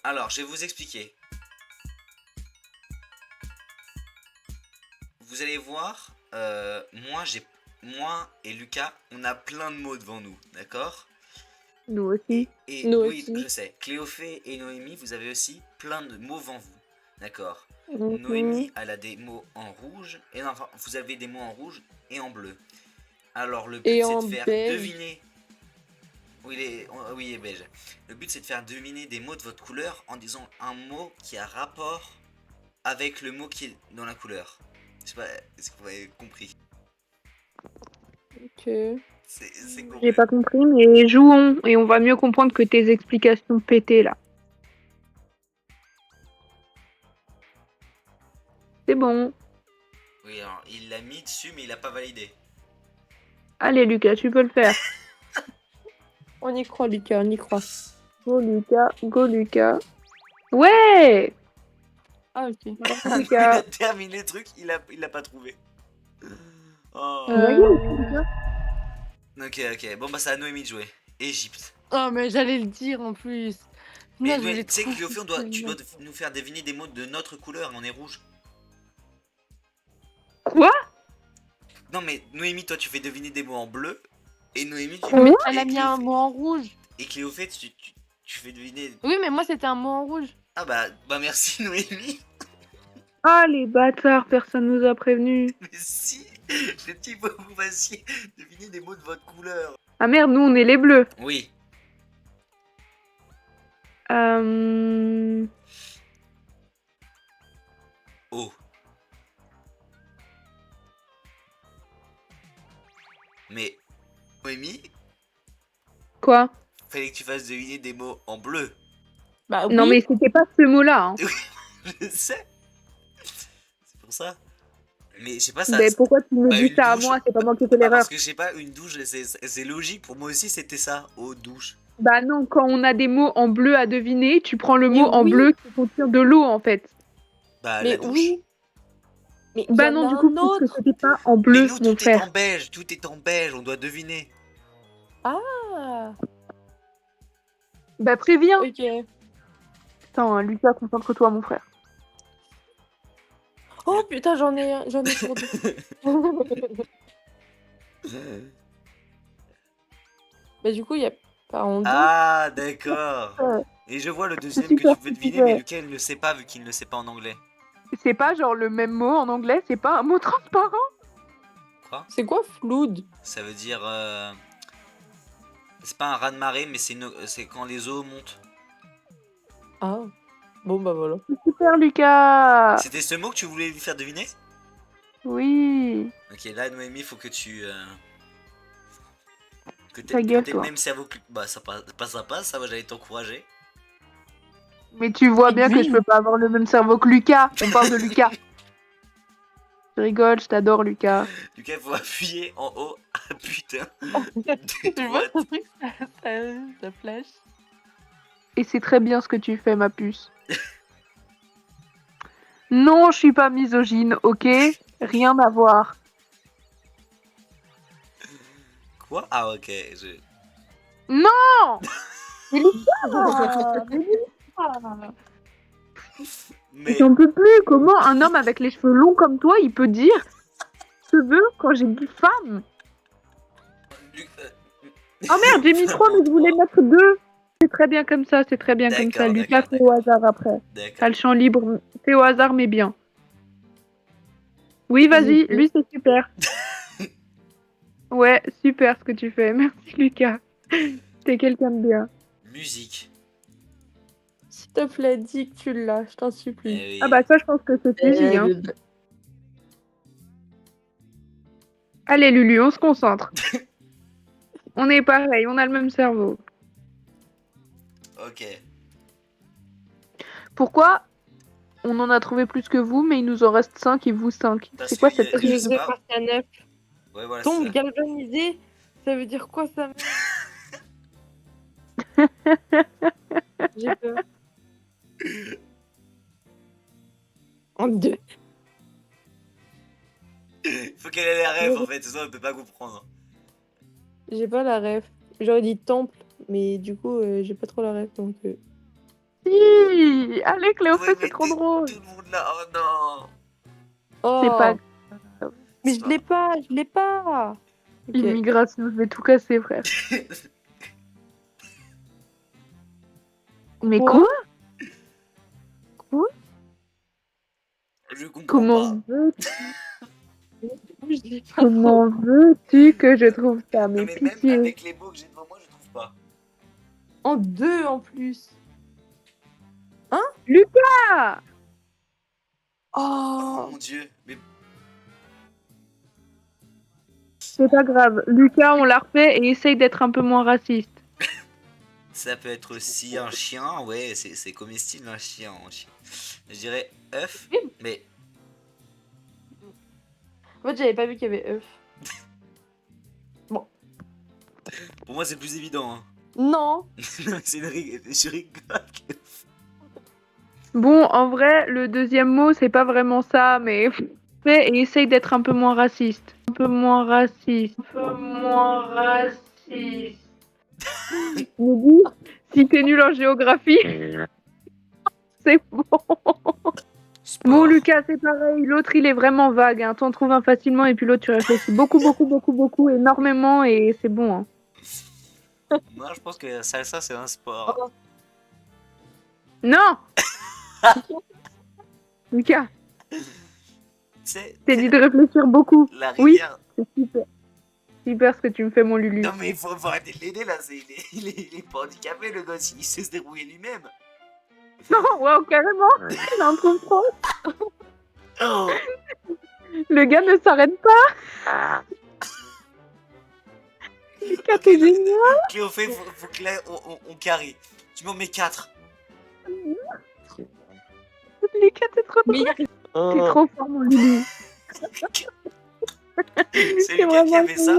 Alors, je vais vous expliquer. Vous allez voir, moi et Lucas, on a plein de mots devant nous, d'accord? Nous aussi. Et Nous oui, aussi. je sais. Cléophée et Noémie, vous avez aussi plein de mots devant vous, d'accord? Mhm. Noémie, elle a des mots en rouge, et non, enfin, vous avez des mots en rouge et en bleu. Alors, le but, Et c'est de en faire beige. deviner. Oui, il est beige. Le but, c'est de faire deviner des mots de votre couleur en disant un mot qui a rapport avec le mot qui est dans la couleur. Je sais pas, est-ce que vous avez compris? Ok. C'est J'ai compris. pas compris, mais jouons et on va mieux comprendre que tes explications pétées là. C'est bon. Oui, alors, il l'a mis dessus, mais il a pas validé. Allez Lucas, tu peux le faire. On y croit, Lucas, on y croit. Go Lucas, go Lucas. Ouais. Ah, ok. Bravo Il a Lucas. terminé le truc, il a pas trouvé. Oh. Euh... Ok. Bon, bah, c'est à Noémie de jouer. Égypte. Oh, mais j'allais le dire en plus. Mais, Non, je mais voulais tu sais, trop. Cléophée, tu dois nous faire deviner des mots de notre couleur. On est rouge. Quoi? Non, mais Noémie, toi, tu fais deviner des mots en bleu. Et Noémie, tu. Mais Quoi? elle a mis un mot en rouge. Et Cléophée, tu fais deviner. Oui, mais moi, c'était un mot en rouge. Ah, bah merci, Noémie. Ah les bâtards, personne nous a prévenus. Mais si, j'ai dit, faut que vous fassiez deviner des mots de votre couleur. Ah merde, nous on est les bleus. Oui. Euh... Oh. Mais, Noémie, Quoi? fallait que tu fasses deviner des mots en bleu. Bah Non oui. mais c'était pas ce mot-là. Hein. Je sais. C'est pour ça. Mais je sais pas, Mais pourquoi tu me bah, dis une ça à douche. moi? C'est pas moi qui fais Bah, parce l'erreur. que je sais pas, une douche, c'est logique. Pour moi aussi, c'était ça. Oh, douche. Bah non, quand on a des mots en bleu à deviner, tu prends le Mais mot en oui. bleu qui contient de l'eau en fait. Bah, la Mais douche. oui. Mais il y Bah en non, a du coup, un puisque autre. c'était pas en Mais bleu, nous, mon tout est en frère. beige. Tout est en beige. On doit deviner. Ah. Bah préviens. Ok. Putain, hein, Lucas, concentre-toi, mon frère. Oh putain, j'en ai pour deux. Bah du coup, il y a pas en deux. Ah, d'accord. Ouais, Et je vois le c'est deuxième que super tu ce peux que tu deviner, mais fais. lequel il ne sait pas vu qu'il ne le sait pas en anglais. C'est pas genre le même mot en anglais, c'est pas un mot transparent. Quoi? C'est quoi floude? Ça veut dire. C'est pas un raz-de-marée, mais c'est quand les eaux montent. Ah. Bon bah voilà. Super, Lucas. C'était ce mot que tu voulais lui faire deviner? Oui. Ok, là, Noémie, faut que tu. Que Ta gueule, t'aies le toi. même cerveau que. Bah, ça passe, ça va, j'allais t'encourager. Mais tu vois bien que je Aiguille. peux pas avoir le même cerveau que Lucas. On parle de Lucas. Je rigole, je t'adore, Lucas. Lucas, il faut appuyer en haut. Ah putain. De Tu vois droite. ce truc, ça flash. Et c'est très bien ce que tu fais, ma puce. Non, je suis pas misogyne, ok? Rien à voir. Quoi? Ah, ok. Non! Mais Lucas! Mais Lucas! Mais. J'en peux plus. Comment un homme avec les cheveux longs comme toi, il peut dire cheveux quand j'ai dit femme? Oh merde, j'ai mis 3, mais je voulais mettre 2. C'est très bien comme ça, c'est très bien comme ça. D'accord, Lucas, d'accord, fais au d'accord. hasard après. T'as D'accord. le champ libre, fais au hasard, mais bien. Oui, vas-y, lui c'est super. Ouais, super ce que tu fais. Merci Lucas. T'es quelqu'un de bien. Musique. S'il te plaît, dis que tu l'as, je t'en supplie. Eh Ah oui. bah ça, je pense que c'est easy. Hein. Allez Lulu, on se concentre. On est pareil, on a le même cerveau. Ok. Pourquoi on en a trouvé plus que vous, mais il nous en reste 5 et vous 5? Parce C'est quoi qu'il y a- cette je Je sais vais pas. passer à 9. Ouais, voilà, c'est Tombe ça. galvanisé, ça veut dire quoi ça? J'ai peur. En deux. Faut qu'elle ait la rêve en fait, sinon elle peut pas comprendre. J'ai pas la ref. J'aurais dit temple, mais du coup, j'ai pas trop la ref donc. Si, Oui, allez Cléophée, Ouais, c'est mais trop drôle. tout le monde là. Oh non. Oh, C'est pas mais je l'ai pas. Ok. immigration, je vais tout casser, frère. Mais Quoi quoi? Je comprends Comment pas. Je l'ai pas. Comment veux-tu que je trouve ça? Non, Mais mais même pitié. avec les mots que j'ai devant moi, je trouve pas. En 2 en plus. Lucas! Oh Oh. mon dieu. Mais C'est pas grave. Lucas, on l'a refait et essaye d'être un peu moins raciste. ça peut être aussi un chien. Ouais, c'est comestible un chien. Je dirais œuf. Mais En fait, j'avais pas vu qu'il y avait œuf. pour moi, c'est plus évident. Hein. Non. C'est une je rigole. Bon, en vrai, le deuxième mot, c'est pas vraiment ça, mais fais et essaye d'être un peu moins raciste. Un peu moins raciste. Un peu moins raciste. Me dis, si t'es nul en géographie, c'est bon. Sport. Bon, Lucas, c'est pareil. L'autre, il est vraiment vague. Hein. T'en trouves un facilement et puis l'autre, tu réfléchis beaucoup, énormément et c'est bon. Hein. Moi, je pense que salsa, c'est un sport. Oh. Non! Lucas, C'est t'es dit de réfléchir beaucoup. la Oui, rivière. c'est super. Super ce que tu me fais, mon Lulu. Non, mais faut arrêter de l'aider là. Il est pas handicapé, le gosse. Il sait se débrouiller lui-même. Non, wow, carrément. Il en trouve trop. Oh. Le gars ne s'arrête pas. Lucas, Ok, t'es génial. Cléophée, faut que là, on carry. Tu m'en mets 4. Lucas, t'es trop Mais drôle. T'es trop fort, mon Lulu. C'est Lucas qui a fait ça.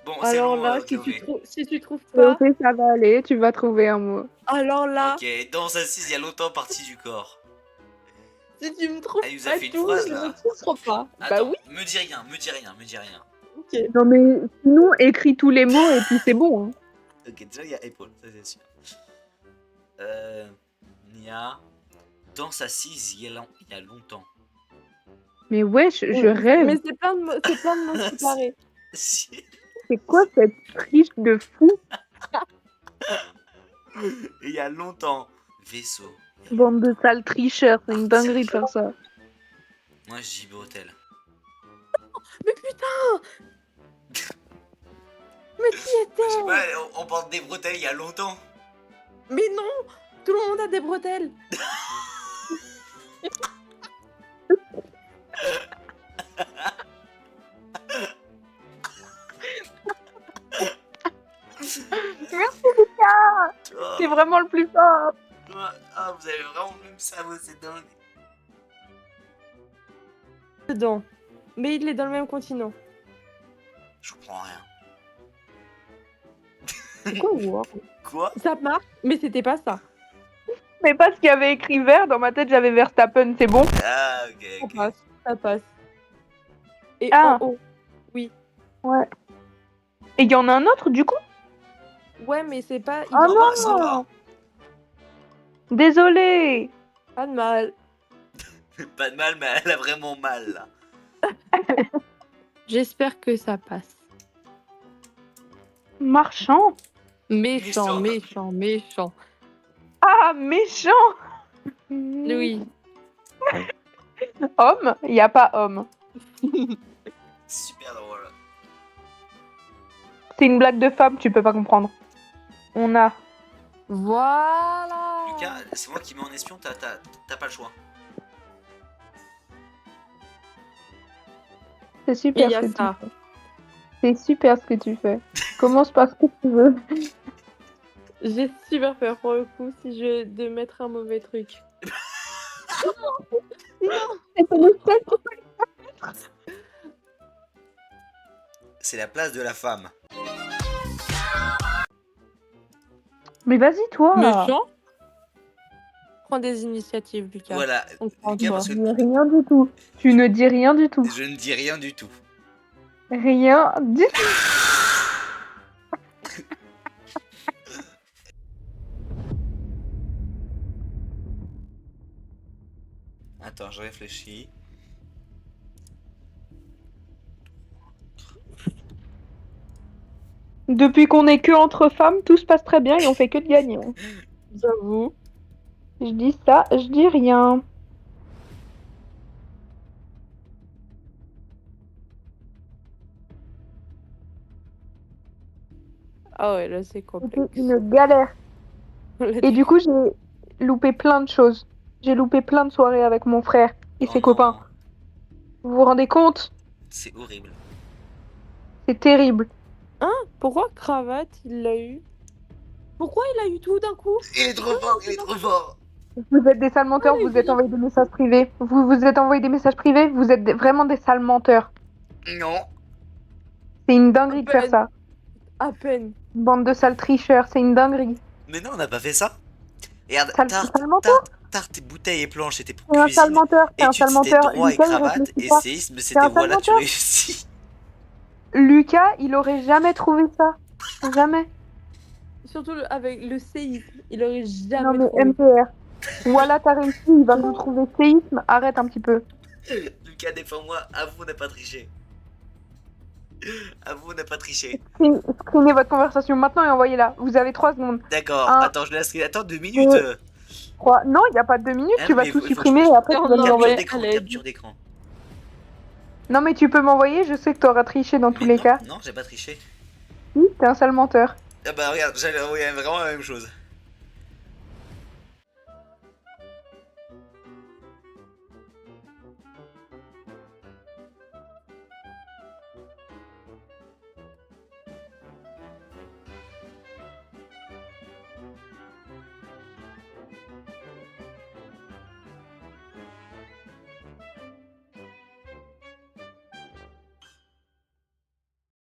Bon, c'est alors bon, là, Cléophée. si tu trouves pas, Ok, ça va aller. Tu vas trouver un mot. alors là, Ok, danse assise il y a longtemps partie du corps. si tu me trouves Elle nous a pas fait une tout, phrase, je là. ne trouverai pas. Bah Attends, oui. me dis rien, me dis rien, me dis rien. Ok. Non, mais sinon, écris tous les mots et puis c'est bon. Hein. Ok, déjà il y a épaule, ça c'est sûr. Nia, danse assise il y a longtemps. Mais wesh, je rêve. Mais c'est plein de mots séparés. Si. C'est quoi cette triche de fou? Il y a longtemps. Vaisseau. Bande de sales tricheurs. C'est une dinguerie de faire ça. Moi je dis bretelle. Mais putain. Mais qui Je sais était? pas, on porte des bretelles il y a longtemps. Mais non, tout le monde a des bretelles. Merci Lucas. Oh, C'est vraiment le plus fort. ah, vous avez vraiment le même cerveau, c'est dingue. Dedans. Mais il est dans le même continent. Je comprends rien. Quoi, wow. Quoi? Ça marche, mais c'était pas ça. Mais parce qu'il y avait écrit vert, dans ma tête j'avais Verstappen, c'est bon? Ah, ok, Ça ok. passe, ça passe. Et Ah. en haut. Ouais. Et il y en a un autre du coup? Ouais, mais c'est pas. Ah Non, bah, ça va. Désolée. Pas de mal. Pas de mal, mais elle a vraiment mal là. J'espère que ça passe. Marchand? Méchant, Méchant. méchant. Ah, méchant. Oui. Homme? Il n'y a pas homme. Super drôle. C'est une blague de femme, tu peux pas comprendre. On a. Voilà. Lucas, c'est moi qui mets en espion, t'as pas le choix. C'est Et super il y ce a que ça. tu fais. C'est super ce que tu fais. Commence par ce que tu veux. J'ai super peur pour le coup si je de mettre un mauvais truc. C'est la place de la femme. Mais vas-y, toi. Méchant. Prends des initiatives, Lucas. Voilà, On prend Lucas, toi. parce Tu que ne dis rien du tout. Tu ne dis rien du tout. je ne dis rien du tout. Rien du tout. Attends, je réfléchis. Depuis qu'on est que entre femmes, tout se passe très bien et on fait que de gagner. Hein. J'avoue. Je dis ça, je dis rien. Ah ouais, là, c'est complexe. C'était une galère. Et du coup, j'ai loupé plein de choses. J'ai loupé plein de soirées avec mon frère et Oh ses copains. non, Vous vous rendez compte? c'est horrible. C'est terrible. Pourquoi Cravate, il l'a eu? Pourquoi il a eu tout d'un coup? Il est trop fort, il est trop fort. Vous êtes des sales menteurs, les vous êtes gars. envoyé des messages privés. Vous vous êtes envoyé des messages privés, vous êtes vraiment des sales menteurs. Non. C'est une dinguerie de faire peine. ça. À peine. Bande de sales tricheurs, c'est une dinguerie. Mais non, on n'a pas fait ça. Regarde, Sale menteur. tarte et bouteilles et planches, c'était pour C'est un sale cuisine. menteur, c'est Et un tu sale c'était menteur. droit et Lucas, il cravate. réfléchit Et pas. séisme, un c'était sale voilà, tu menteur. réussis. Lucas, il aurait jamais trouvé ça. Jamais. Surtout avec le séisme, il aurait Non jamais mais trouvé. MPR. Voilà, t'as réussi, il va nous trouver séisme. Arrête un petit peu. Lucas, défends-moi. Avoue, on n'a pas triché. Avoue, on n'a pas triché. Screenez votre conversation maintenant et envoyez-la. Vous avez 3 secondes. D'accord, Un, attends, je laisse. Attends 2 minutes. 3. Non, il n'y a pas de 2 minutes, Ah tu non, vas mais tout il faut que supprimer je- et après tu Non, vas non, me Capture l'envoyer. mais d'écran, allez. capture d'écran. Non mais tu peux m'envoyer, je sais que t'auras triché dans tous Mais les non, cas. non, j'ai pas triché. Si, t'es un sale menteur. Ah bah regarde, j'allais envoyer vraiment la même chose.